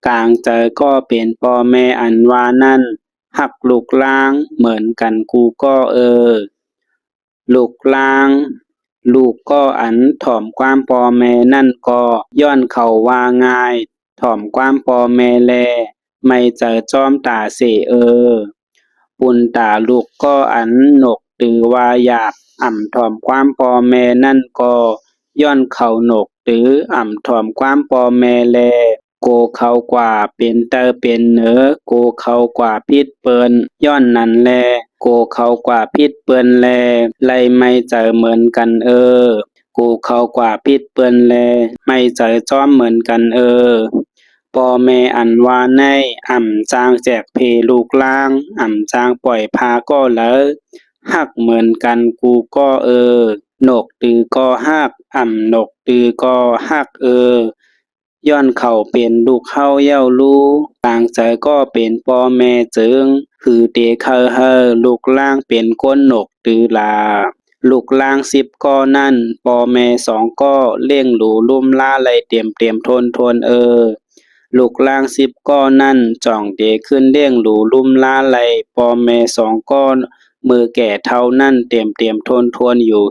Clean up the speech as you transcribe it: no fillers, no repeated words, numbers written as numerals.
กลางใจก็เป็นพ่อแม่อันว่านั่นหักลูกล้างเหมือนกันกูก็ลูกล้างลูกก็อันถ่อมความพ่อแม่นั่นก็ย้อนเขาว่าง่ายถ่อมความพ่อแม่แลไม่เจอจอมตาเสปุ่นตาลูกก็อันหนกตือว่าอยากถ่อมความพ่อแม่นั่นก็ย้อนเขาหนกตือถ่อมความพ่อแม่แลโกเขากว่าเป็นเตอเป็นเหนือโกเขากว่าพิษเปินย้อนนั่นแลโกเขากว่าพิษเปินแลไลไม่เจอเหมือนกันโกเขากว่าพิษเปินแลไม่เจอจอมเหมือนกันพ่อแม่อันว่าในจางแจกเพลูกล่างจางปล่อยพาก็แล้วหักเหมือนกันกูก็นกตือก็หักนกตือก็หักย้อนเขาเป็นลูกเข้าเย้ารู้ต่างใจก็เป็นพ่อแม่จึงคือเตเคอลูกล่างเป็นก้นนกตือลาลูกล่าง10ก็นั่นพ่อแม่2ก็เลี้ยงหลูลุ่มล่าไรเตรียมทนลูกล่าง10ก็นั่นจ่องเดขึ้นเลี้ยงหลูลุ่มล่าไรพ่อแม่2ก็มือแก่เท่านั่นเตรียมทนอยู่